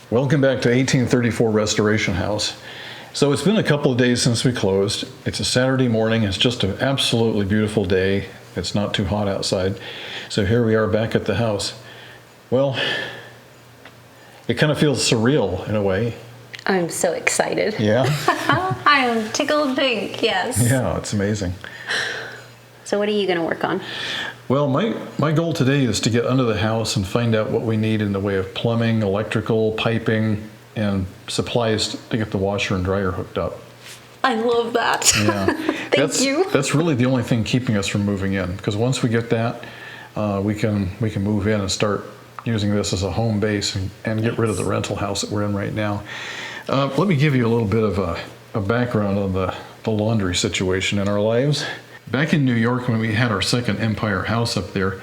Welcome back to 1834 Restoration House. So it's been a couple of days since we closed. It's a Saturday morning. It's just an absolutely beautiful day. It's not too hot outside. So here we are back at the house. Well, it kind of feels surreal in a way. I'm so excited. Yeah? I am tickled pink, yes. Yeah, it's amazing. So what are you going to work on? Well, my goal today is to get under the house and find out what we need in the way of plumbing, electrical, piping, and supplies to get the washer and dryer hooked up. I love that. Yeah. Thank you. That's really the only thing keeping us from moving in, because once we get that, we can move in and start using this as a home base and get rid of the rental house that we're in right now. Let me give you a little bit of a background on the laundry situation in our lives. Back in New York, when we had our second Empire house up there,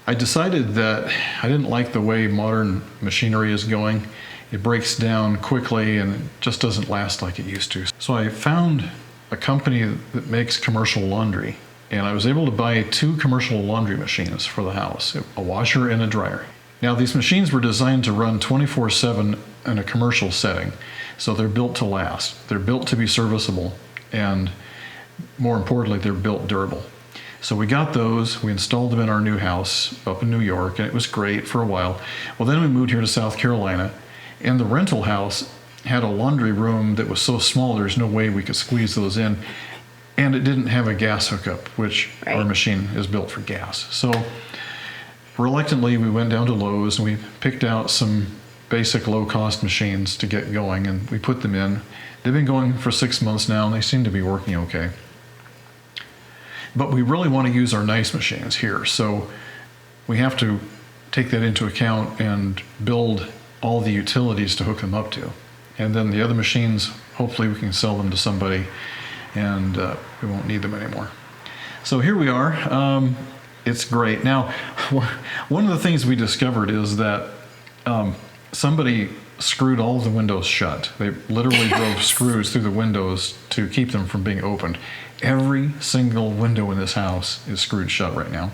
I decided that I didn't like the way modern machinery is going. It breaks down quickly and it just doesn't last like it used to. So I found a company that makes commercial laundry, and I was able to buy 2 commercial laundry machines for the house, a washer and a dryer. Now, these machines were designed to run 24/7 in a commercial setting, so they're built to last. They're built to be serviceable, and more importantly, they're built durable. So we got those, we installed them in our new house up in New York, and it was great for a while. Well, then we moved here to South Carolina, and the rental house had a laundry room that was so small there's no way we could squeeze those in, and it didn't have a gas hookup, which Right. our machine is built for gas. So reluctantly, we went down to Lowe's and we picked out some basic low-cost machines to get going, and we put them in. They've been going for 6 months now, and they seem to be working okay. But we really want to use our nice machines here, so we have to take that into account and build all the utilities to hook them up to. And then the other machines, hopefully we can sell them to somebody and we won't need them anymore. So here we are. It's great. Now, one of the things we discovered is that somebody screwed all the windows shut. They literally drove screws through the windows to keep them from being opened. Every single window in this house is screwed shut right now.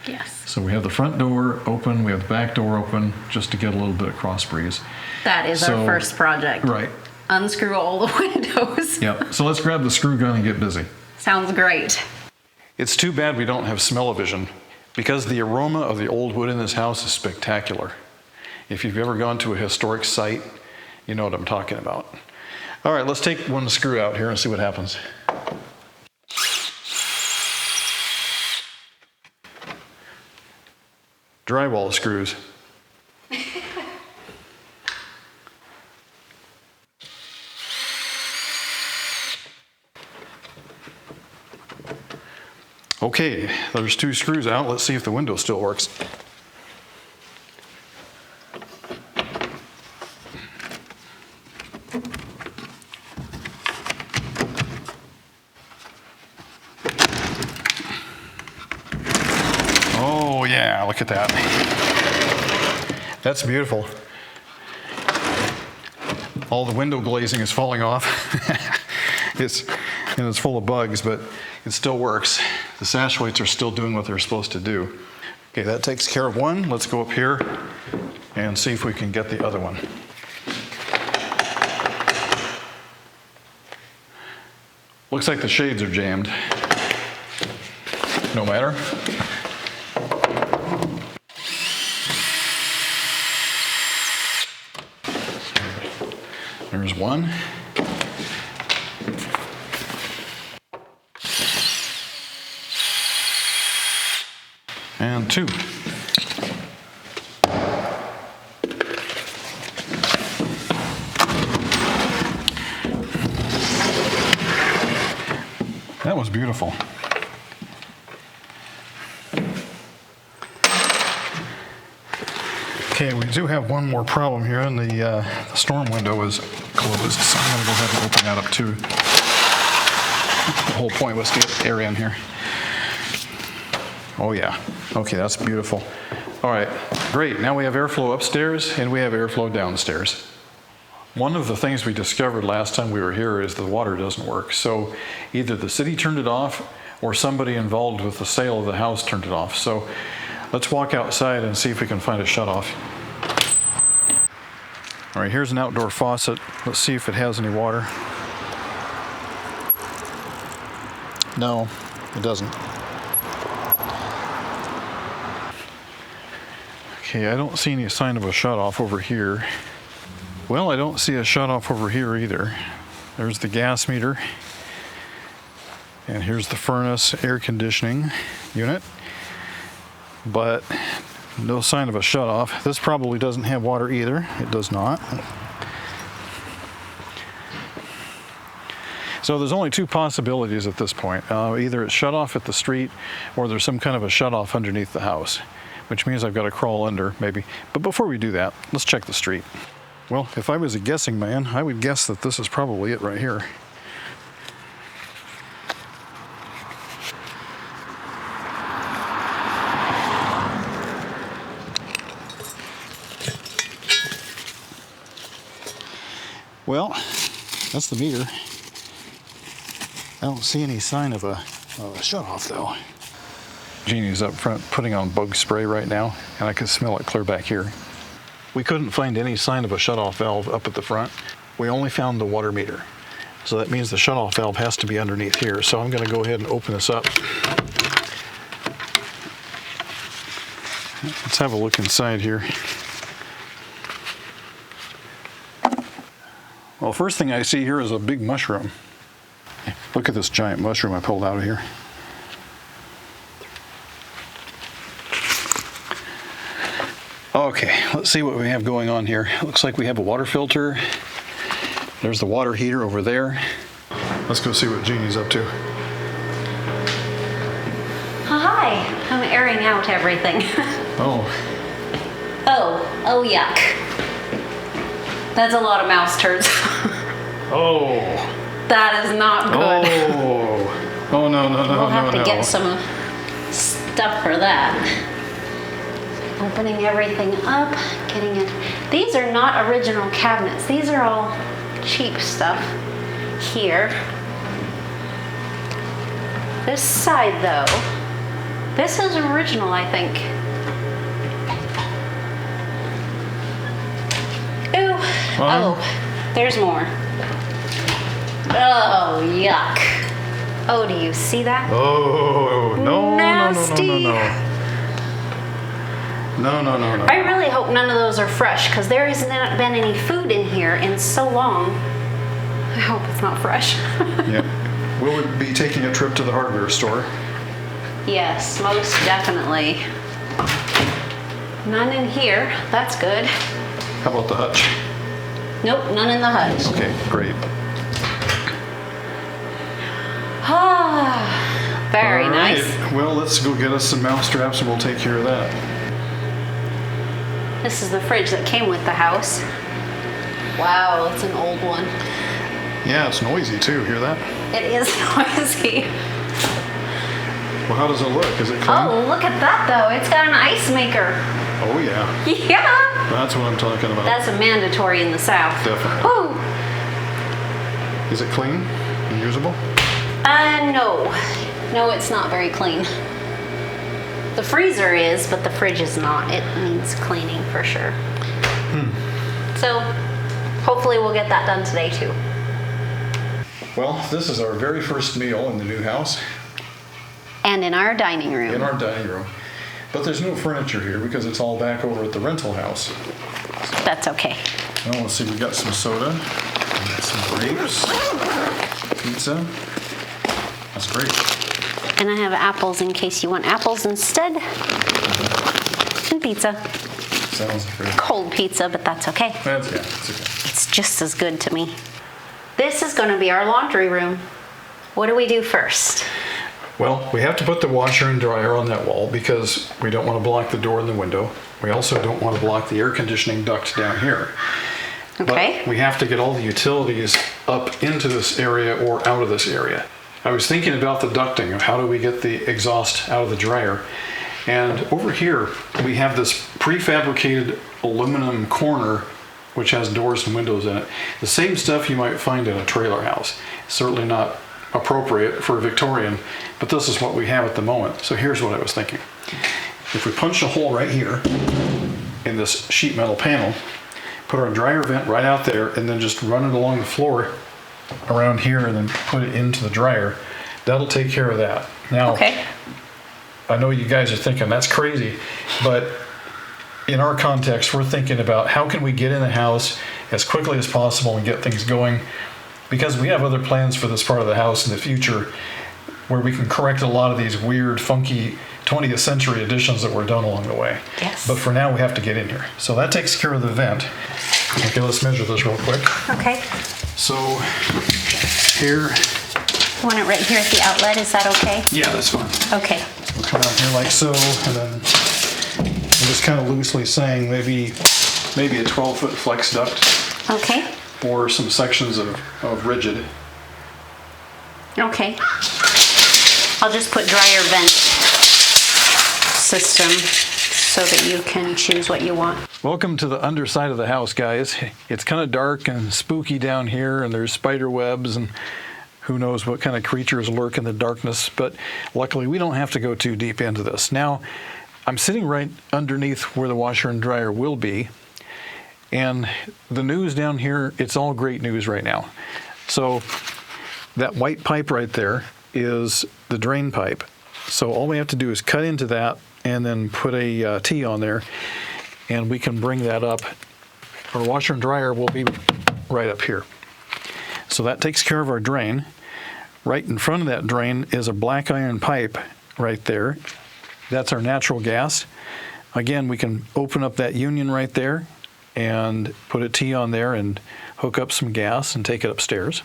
Yes. So we have the front door open, we have the back door open, just to get a little bit of cross breeze. That is our first project. Right. Unscrew all the windows. Yep. So let's grab the screw gun and get busy. Sounds great. It's too bad we don't have smell-o-vision, because the aroma of the old wood in this house is spectacular. If you've ever gone to a historic site, you know what I'm talking about. All right, let's take one screw out here and see what happens. Drywall screws. Okay, there's 2 screws out. Let's see if the window still works. Oh yeah, look at that. That's beautiful. All the window glazing is falling off. It's full of bugs, but it still works. The sash weights are still doing what they're supposed to do. Okay, that takes care of one. Let's go up here and see if we can get the other one. Looks like the shades are jammed. No matter. There's one. And 2. That was beautiful. Okay, we do have one more problem here, and the storm window is closed, so I'm going to go ahead and open that up too. The whole point was to get air in here. Oh yeah, okay, that's beautiful. All right, great, now we have airflow upstairs and we have airflow downstairs. One of the things we discovered last time we were here is the water doesn't work. So either the city turned it off or somebody involved with the sale of the house turned it off. So let's walk outside and see if we can find a shutoff. All right, here's an outdoor faucet. Let's see if it has any water. No, it doesn't. Okay, I don't see any sign of a shutoff over here. Well, I don't see a shutoff over here either. There's the gas meter. And here's the furnace air conditioning unit. But no sign of a shutoff. This probably doesn't have water either. It does not. So there's only two possibilities at this point. Either it's shut off at the street or there's some kind of a shutoff underneath the house, which means I've got to crawl under maybe. But before we do that, let's check the street. Well, if I was a guessing man, I would guess that this is probably it right here. Well, that's the meter. I don't see any sign of a shutoff though. Jeannie's up front putting on bug spray right now, and I can smell it clear back here. We couldn't find any sign of a shutoff valve up at the front. We only found the water meter. So that means the shutoff valve has to be underneath here. So I'm going to go ahead and open this up. Let's have a look inside here. Well, first thing I see here is a big mushroom. Look at this giant mushroom I pulled out of here. Okay, let's see what we have going on here. Looks like we have a water filter. There's the water heater over there. Let's go see what Jeannie's up to. Hi, I'm airing out everything. Oh, Oh, yuck. That's a lot of mouse turds. oh, That is not good. oh, no, We'll have to get some stuff for that. Opening everything up, getting it. These are not original cabinets. These are all cheap stuff here. This side though, this is original, I think. Ooh, oh, there's more. Oh, yuck. Oh, do you see that? Oh, no, Nasty. No. I really hope none of those are fresh because there hasn't been any food in here in so long. I hope it's not fresh. Yeah. Will we be taking a trip to the hardware store? Yes, most definitely. None in here. That's good. How about the hutch? Nope, none in the hutch. Okay, great. Ah, very All right. nice. Well, let's go get us some mouse traps and we'll take care of that. This is the fridge that came with the house. Wow, it's an old one. Yeah, it's noisy too. Hear that? It is noisy. Well, how does it look? Is it clean? Oh, look at that though. It's got an ice maker. Oh, yeah. Yeah. That's what I'm talking about. That's a mandatory in the South. Definitely. Ooh. Is it clean and usable? No. No, it's not very clean. The freezer is, but the fridge is not. It needs cleaning for sure. So, hopefully we'll get that done today too. Well, this is our very first meal in the new house, And in our dining room. in our dining room. But there's no furniture here because it's all back over at the rental house. That's okay. Well, let's see, we got some soda, we got some grapes, pizza. That's great. And I have apples in case you want apples instead. And pizza. Sounds great. Cold pizza, but that's okay. That's, yeah, it's okay. It's just as good to me. This is going to be our laundry room. What do we do first? Well, we have to put the washer and dryer on that wall because we don't want to block the door and the window. We also don't want to block the air conditioning duct down here. Okay. But we have to get all the utilities up into this area or out of this area. I was thinking about the ducting of how do we get the exhaust out of the dryer. And over here, we have this prefabricated aluminum corner which has doors and windows in it. The same stuff you might find in a trailer house. Certainly not appropriate for a Victorian, but this is what we have at the moment. So here's what I was thinking. If we punch a hole right here in this sheet metal panel, put our dryer vent right out there, and then just run it along the floor around here and then put it into the dryer. That'll take care of that. Now, Okay. I know you guys are thinking that's crazy, but in our context, we're thinking about how can we get in the house as quickly as possible and get things going, because we have other plans for this part of the house in the future where we can correct a lot of these weird, funky 20th century additions that were done along the way. Yes. But for now, we have to get in here. So that takes care of the vent. Okay, let's measure this real quick. Okay. So here, You want it right here at the outlet, is that okay? yeah, that's fine. Okay. We'll come out here like so, and then I'm just kind of loosely saying maybe a 12-foot flex duct Okay. or some sections of rigid. Okay. I'll just put dryer vent system so that you can choose what you want. Welcome to the underside of the house, guys. It's kind of dark and spooky down here, and there's spider webs and who knows what kind of creatures lurk in the darkness, but luckily we don't have to go too deep into this. Now, I'm sitting right underneath where the washer and dryer will be, and the news down here, it's all great news right now. So that white pipe right there is the drain pipe. So all we have to do is cut into that and then put a T on there, and we can bring that up. Our washer and dryer will be right up here. So that takes care of our drain. Right in front of that drain is a black iron pipe right there. That's our natural gas. Again, we can open up that union right there and put a T on there and hook up some gas and take it upstairs.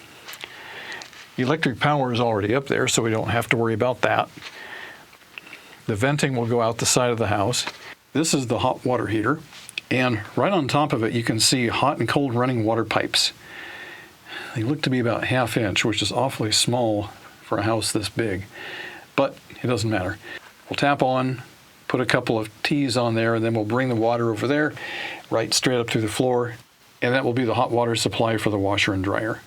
Electric power is already up there, so we don't have to worry about that. The venting will go out the side of the house. This is the hot water heater, and right on top of it you can see hot and cold running water pipes. They look to be about 1/2 inch, which is awfully small for a house this big, but it doesn't matter. We'll tap on, put a couple of T's on there, and then we'll bring the water over there, right straight up through the floor, and that will be the hot water supply for the washer and dryer.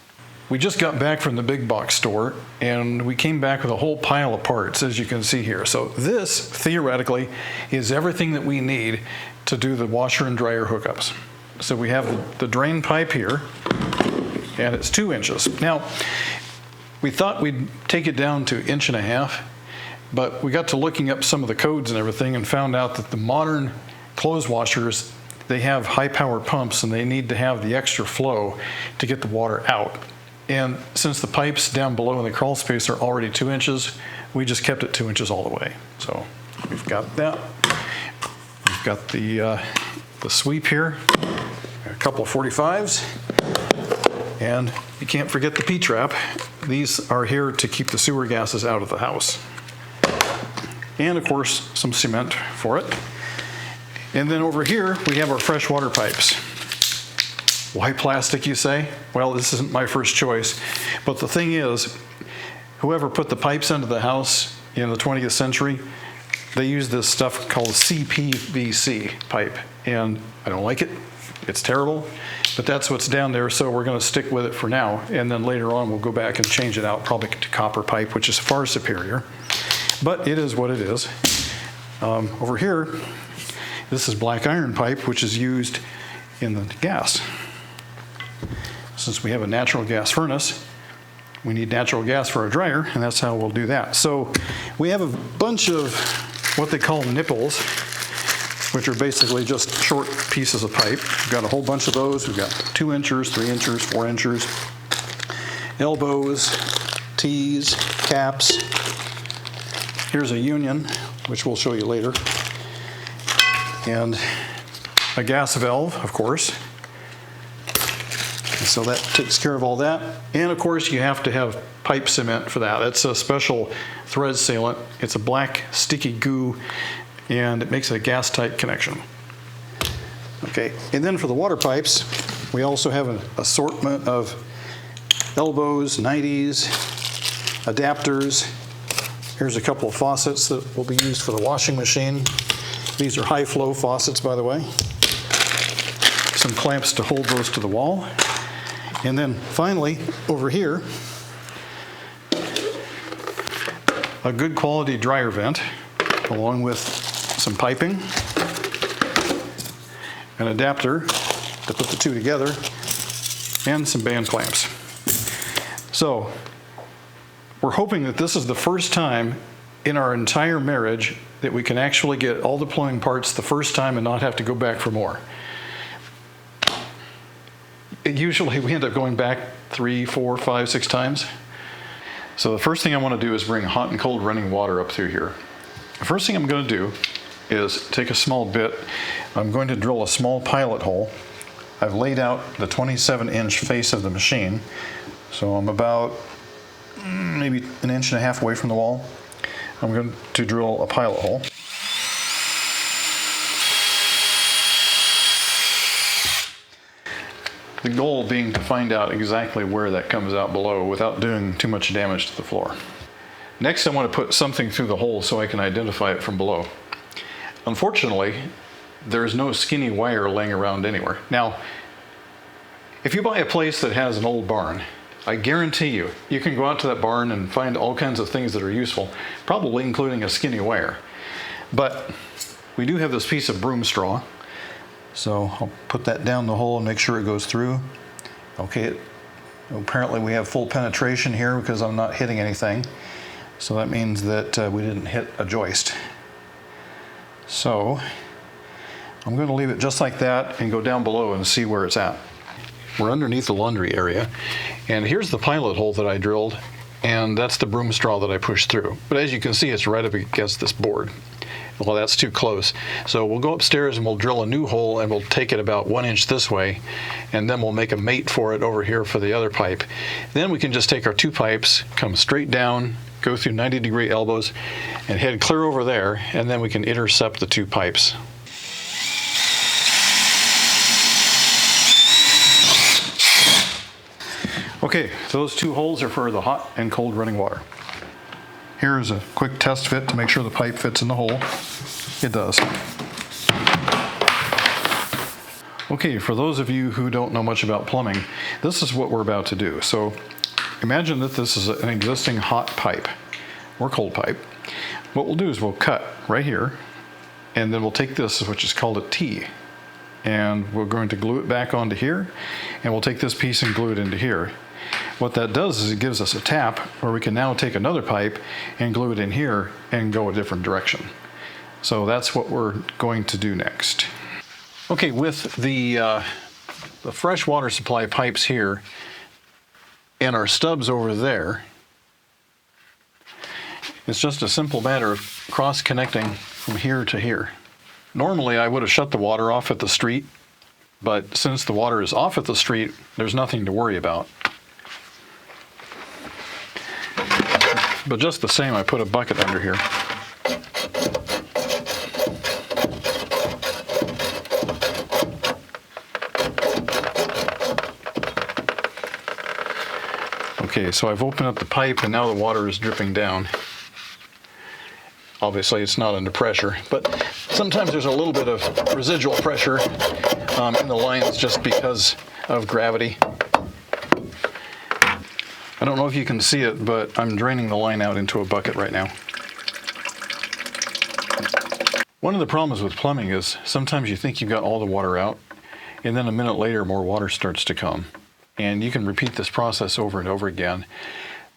We just got back from the big box store, and we came back with a whole pile of parts, as you can see here. So this, theoretically, is everything that we need to do the washer and dryer hookups. So we have the drain pipe here, and it's 2 inches. Now, we thought we'd take it down to 1.5 inches, but we got to looking up some of the codes and everything and found out that the modern clothes washers, they have high power pumps and they need to have the extra flow to get the water out. And since the pipes down below in the crawl space are already 2 inches, we just kept it 2 inches all the way. So we've got that. We've got the sweep here, a couple of 45s, and you can't forget the P-trap. These are here to keep the sewer gases out of the house. And of course, some cement for it. And then over here, we have our fresh water pipes. Why plastic, you say? Well, this isn't my first choice. But the thing is, whoever put the pipes into the house in the 20th century, they used this stuff called CPVC pipe. And I don't like it. It's terrible. But that's what's down there, so we're going to stick with it for now. And then later on, we'll go back and change it out, probably to copper pipe, which is far superior. But it is what it is. Over here, this is black iron pipe, which is used in the gas. Since we have a natural gas furnace, we need natural gas for our dryer, and that's how we'll do that. So we have a bunch of what they call nipples, which are basically just short pieces of pipe. We've got a whole bunch of those. We've got 2 inches, 3 inches, 4 inches, elbows, T's, caps. Here's a union, which we'll show you later. And a gas valve, of course. And so that takes care of all that. And of course, you have to have pipe cement for that. It's a special thread sealant. It's a black sticky goo, and it makes a gas-tight connection. Okay, and then for the water pipes, we also have an assortment of elbows, 90s, adapters. Here's a couple of faucets that will be used for the washing machine. These are high-flow faucets, by the way. Some clamps to hold those to the wall. And then finally, over here, a good quality dryer vent, along with some piping, an adapter, to put the two together, and some band clamps. So we're hoping that this is the first time in our entire marriage that we can actually get all the plumbing parts the first time and not have to go back for more. Usually we end up going back 3, 4, 5, 6 times. So the first thing I want to do is bring hot and cold running water up through here. The first thing I'm going to do is take a small bit. I'm going to drill a small pilot hole. I've laid out the 27-inch face of the machine, so I'm about maybe 1.5 inches away from the wall. I'm going to drill a pilot hole. The goal being to find out exactly where that comes out below without doing too much damage to the floor. Next, I want to put something through the hole so I can identify it from below. Unfortunately, there's no skinny wire laying around anywhere. Now, if you buy a place that has an old barn, I guarantee you can go out to that barn and find all kinds of things that are useful, probably including a skinny wire. But we do have this piece of broom straw, so I'll put that down the hole and make sure it goes through. Okay, apparently we have full penetration here because I'm not hitting anything. So that means that we didn't hit a joist. So I'm going to leave it just like that and go down below and see where it's at. We're underneath the laundry area, and here's the pilot hole that I drilled, and that's the broom straw that I pushed through. But as you can see, it's right up against this board. Well, that's too close. So we'll go upstairs and we'll drill a new hole, and we'll take it about 1 inch this way, and then we'll make a mate for it over here for the other pipe. Then we can just take our 2 pipes, come straight down, go through 90-degree elbows, and head clear over there, and then we can intercept the 2 pipes. Okay, those 2 holes are for the hot and cold running water. Here's a quick test fit to make sure the pipe fits in the hole. It does. Okay, for those of you who don't know much about plumbing, this is what we're about to do. So imagine that this is an existing hot pipe or cold pipe. What we'll do is we'll cut right here, and then we'll take this, which is called a T, and we're going to glue it back onto here, and we'll take this piece and glue it into here. What that does is it gives us a tap where we can now take another pipe and glue it in here and go a different direction. So that's what we're going to do next. Okay, with the fresh water supply pipes here and our stubs over there, it's just a simple matter of cross-connecting from here to here. Normally I would have shut the water off at the street, but since the water is off at the street, there's nothing to worry about. But just the same, I put a bucket under here. Okay, so I've opened up the pipe and now the water is dripping down. Obviously it's not under pressure, but sometimes there's a little bit of residual pressure in the lines just because of gravity. I don't know if you can see it, but I'm draining the line out into a bucket right now. One of the problems with plumbing is sometimes you think you've got all the water out, and then a minute later more water starts to come. And you can repeat this process over and over again.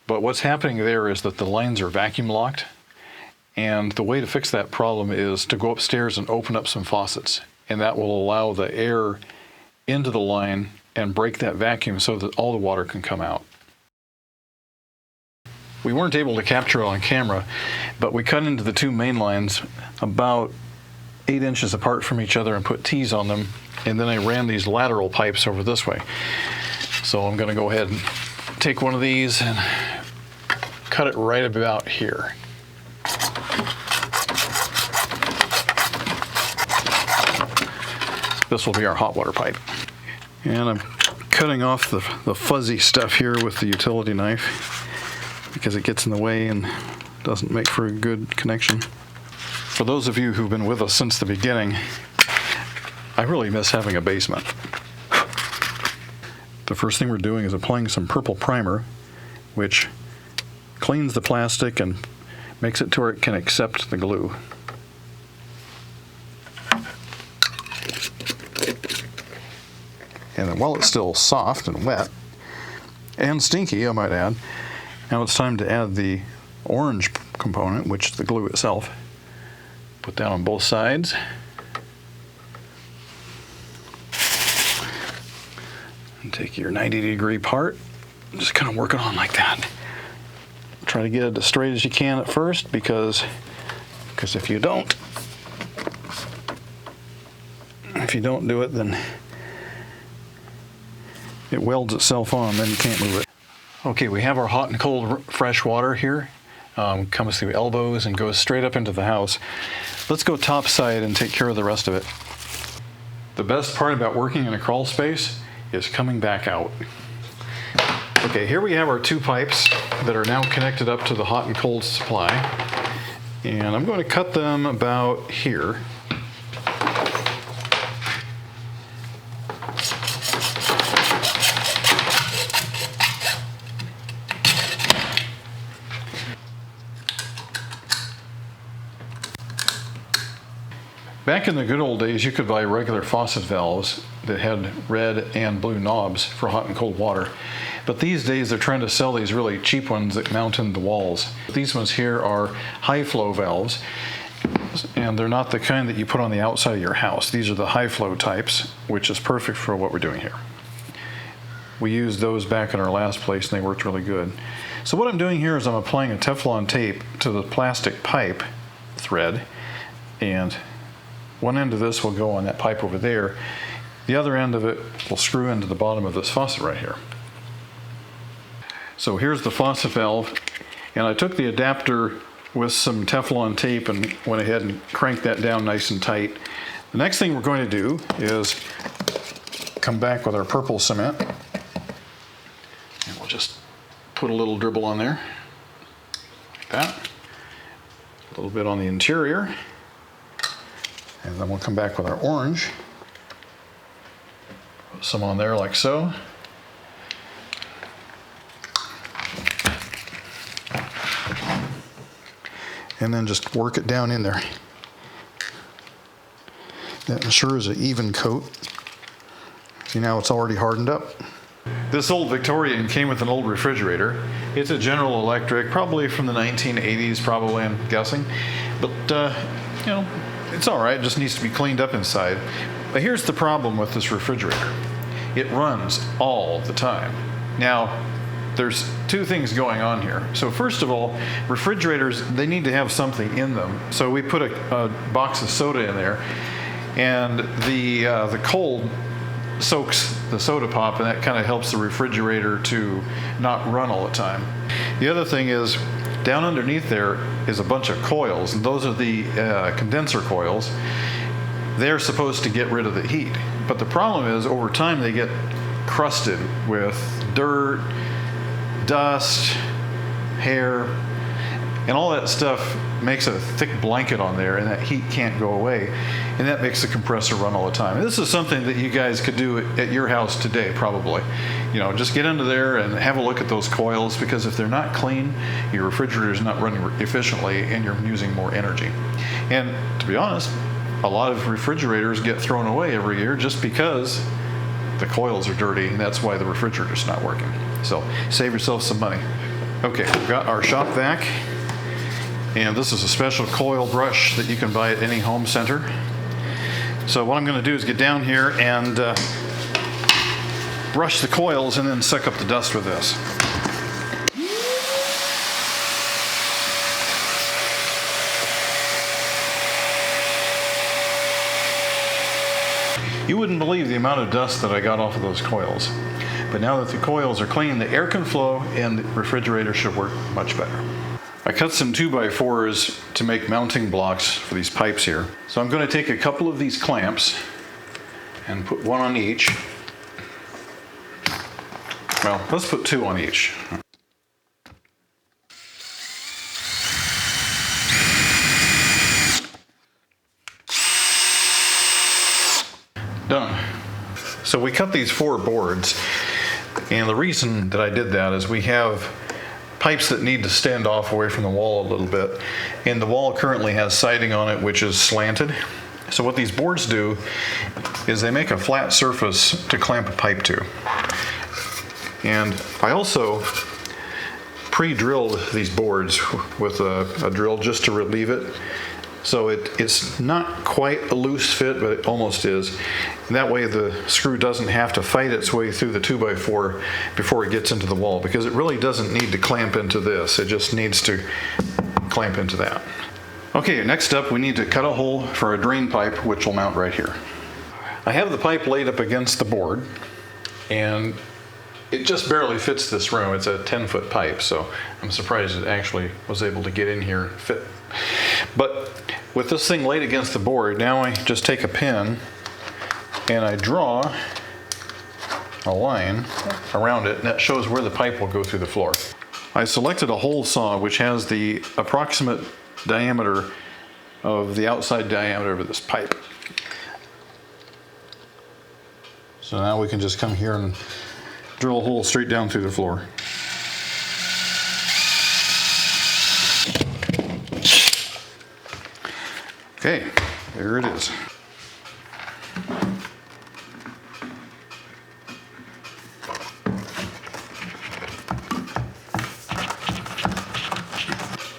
But what's happening there is that the lines are vacuum locked, and the way to fix that problem is to go upstairs and open up some faucets, and that will allow the air into the line and break that vacuum so that all the water can come out. We weren't able to capture it on camera, but we cut into the 2 main lines about 8 inches apart from each other and put T's on them, and then I ran these lateral pipes over this way. So I'm going to go ahead and take one of these and cut it right about here. This will be our hot water pipe. And I'm cutting off the fuzzy stuff here with the utility knife because it gets in the way and doesn't make for a good connection. For those of you who've been with us since the beginning, I really miss having a basement. The first thing we're doing is applying some purple primer, which cleans the plastic and makes it to where it can accept the glue. And then while it's still soft and wet, and stinky, I might add, now it's time to add the orange component, which is the glue itself. Put that on both sides. And take your 90-degree part, just kind of work it on like that. Try to get it as straight as you can at first, because if you don't do it, then it welds itself on, then you can't move it. Okay, we have our hot and cold fresh water here. Comes through elbows and goes straight up into the house. Let's go top side and take care of the rest of it. The best part about working in a crawl space is coming back out. Okay, here we have our two pipes that are now connected up to the hot and cold supply. And I'm going to cut them about here. Back in the good old days, you could buy regular faucet valves that had red and blue knobs for hot and cold water. But these days, they're trying to sell these really cheap ones that mount in the walls. These ones here are high flow valves, and they're not the kind that you put on the outside of your house. These are the high flow types, which is perfect for what we're doing here. We used those back in our last place, and they worked really good. So what I'm doing here is I'm applying a Teflon tape to the plastic pipe thread, and one end of this will go on that pipe over there. The other end of it will screw into the bottom of this faucet right here. So here's the faucet valve, and I took the adapter with some Teflon tape and went ahead and cranked that down nice and tight. The next thing we're going to do is come back with our purple cement, and we'll just put a little dribble on there, like that. A little bit on the interior. And then we'll come back with our orange. Put some on there like so. And then just work it down in there. That ensures an even coat. See, now it's already hardened up. This old Victorian came with an old refrigerator. It's a General Electric, probably from the 1980s, probably, I'm guessing. But, you know, it's all right, it just needs to be cleaned up inside. But here's the problem with this refrigerator. It runs all the time. Now, there's two things going on here. So first of all, refrigerators, they need to have something in them. So we put a box of soda in there, and the cold soaks the soda pop, and that kind of helps the refrigerator to not run all the time. The other thing is, down underneath there is a bunch of coils, and those are the condenser coils. They're supposed to get rid of the heat. But the problem is, over time, they get crusted with dirt, dust, hair, and all that stuff makes a thick blanket on there, and that heat can't go away, and that makes the compressor run all the time. And this is something that you guys could do at your house today, probably. You know, just get under there and have a look at those coils, because if they're not clean, your refrigerator is not running efficiently, and you're using more energy. And to be honest, a lot of refrigerators get thrown away every year just because the coils are dirty, and that's why the refrigerator's not working. So save yourself some money. Okay, we've got our shop vac, and this is a special coil brush that you can buy at any home center. So what I'm going to do is get down here and brush the coils and then suck up the dust with this. You wouldn't believe the amount of dust that I got off of those coils. But now that the coils are clean, the air can flow and the refrigerator should work much better. I cut some 2x4s to make mounting blocks for these pipes here. So I'm going to take a couple of these clamps and put one on each. Well, let's put two on each. Done. So we cut these 4 boards, and the reason that I did that is we have pipes that need to stand off away from the wall a little bit, and the wall currently has siding on it which is slanted, So what these boards do is they make a flat surface to clamp a pipe to. And I also pre-drilled these boards with a drill just to relieve it. So it's not quite a loose fit, but it almost is. And that way the screw doesn't have to fight its way through the 2x4 before it gets into the wall, because it really doesn't need to clamp into this. It just needs to clamp into that. Okay, next up we need to cut a hole for a drain pipe, which will mount right here. I have the pipe laid up against the board, and it just barely fits this room. It's a 10-foot pipe, so I'm surprised it actually was able to get in here and fit. But with this thing laid against the board, now I just take a pin and I draw a line around it, and that shows where the pipe will go through the floor. I selected a hole saw which has the approximate diameter of the outside diameter of this pipe. So now we can just come here and drill a hole straight down through the floor. Okay, there it is.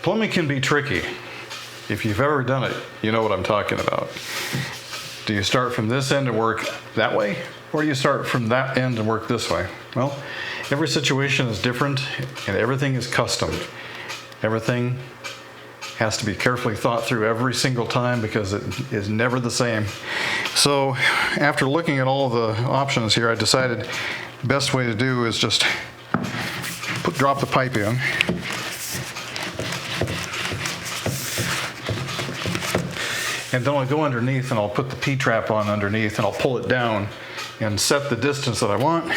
Plumbing can be tricky. If you've ever done it, you know what I'm talking about. Do you start from this end and work that way? Or do you start from that end and work this way? Well, every situation is different and everything is custom. Everything has to be carefully thought through every single time because it is never the same. So after looking at all the options here, I decided the best way to do is just drop the pipe in. And then I'll go underneath and I'll put the P-trap on underneath and I'll pull it down and set the distance that I want.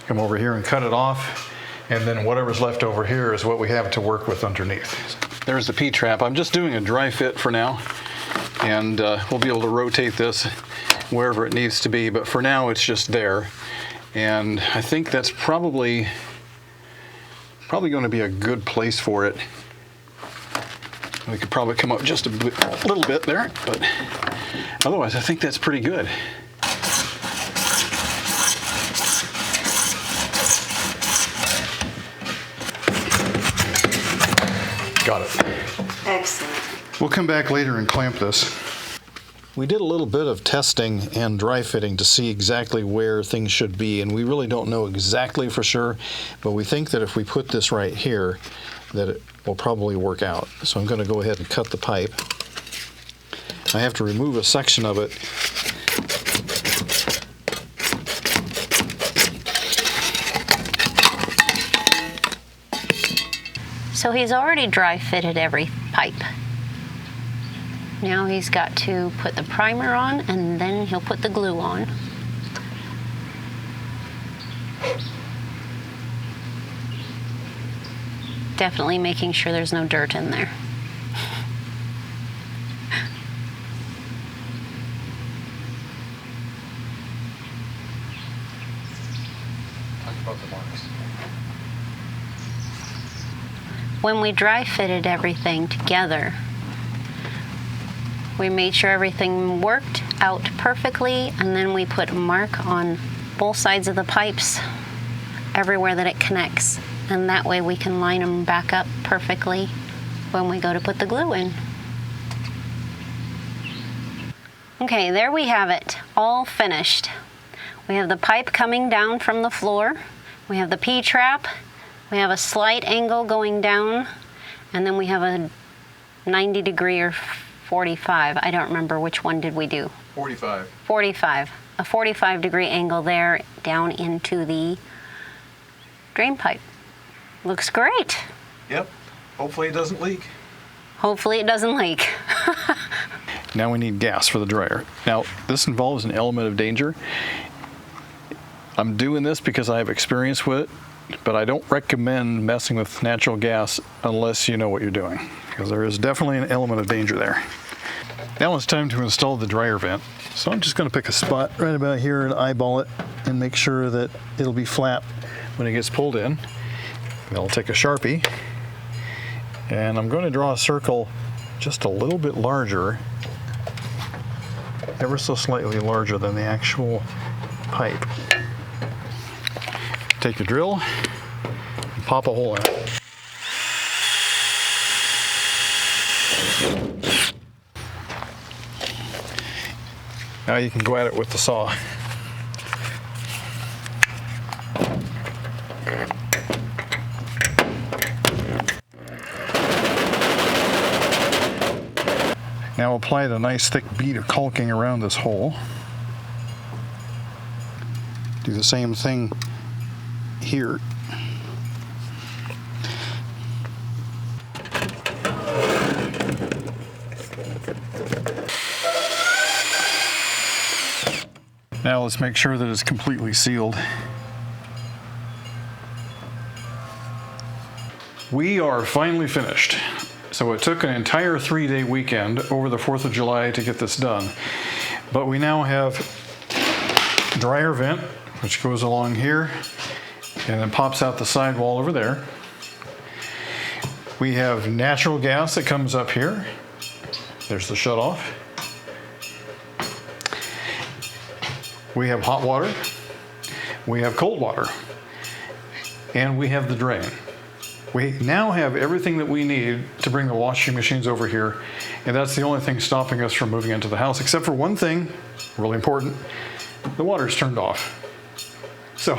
Come over here and cut it off. And then whatever's left over here is what we have to work with underneath. There's the P-trap. I'm just doing a dry fit for now. And we'll be able to rotate this wherever it needs to be. But for now, it's just there. And I think that's probably going to be a good place for it. We could probably come up just a little bit there, but otherwise I think that's pretty good. Got it. Excellent. We'll come back later and clamp this. We did a little bit of testing and dry fitting to see exactly where things should be, and we really don't know exactly for sure, but we think that if we put this right here, that it will probably work out. So I'm going to go ahead and cut the pipe. I have to remove a section of it. So he's already dry fitted every pipe. Now he's got to put the primer on and then he'll put the glue on. Definitely making sure there's no dirt in there. Talk about the marks. When we dry fitted everything together, we made sure everything worked out perfectly, and then we put a mark on both sides of the pipes everywhere that it connects. And that way we can line them back up perfectly when we go to put the glue in. Okay, there we have it, all finished. We have the pipe coming down from the floor. We have the P-trap. We have a slight angle going down. And then we have a 90 degree or 45. I don't remember which one did we do. 45. 45. A 45 degree angle there down into the drain pipe. Looks great. Yep. Hopefully it doesn't leak. Hopefully it doesn't leak. Now we need gas for the dryer. Now, this involves an element of danger. I'm doing this because I have experience with it, but I don't recommend messing with natural gas unless you know what you're doing, because there is definitely an element of danger there. Now it's time to install the dryer vent. So I'm just going to pick a spot right about here and eyeball it and make sure that it'll be flat when it gets pulled in. Then I'll take a Sharpie and I'm going to draw a circle just a little bit larger ever so slightly larger than the actual pipe. Take your drill and pop a hole in it. Now you can go at it with the saw. Now apply the nice thick bead of caulking around this hole. Do the same thing here. Now let's make sure that it's completely sealed. We are finally finished. So it took an entire 3-day weekend over the 4th of July to get this done. But we now have dryer vent, which goes along here and then pops out the sidewall over there. We have natural gas that comes up here. There's the shutoff. We have hot water. We have cold water. And we have the drain. We now have everything that we need to bring the washing machines over here, and that's the only thing stopping us from moving into the house, except for one thing, really important: the water's turned off. So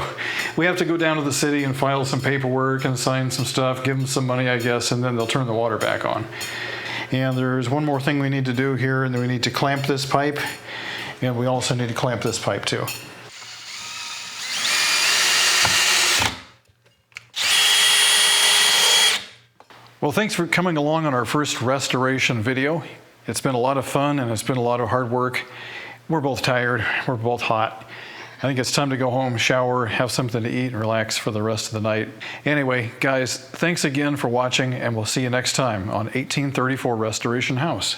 we have to go down to the city and file some paperwork and sign some stuff, give them some money, I guess, and then they'll turn the water back on. And there's one more thing we need to do here, and then we need to clamp this pipe, and we also need to clamp this pipe too. Well, thanks for coming along on our first restoration video. It's been a lot of fun and it's been a lot of hard work. We're both tired, we're both hot. I think it's time to go home, shower, have something to eat, and relax for the rest of the night. Anyway, guys, thanks again for watching, and we'll see you next time on 1834 Restoration House.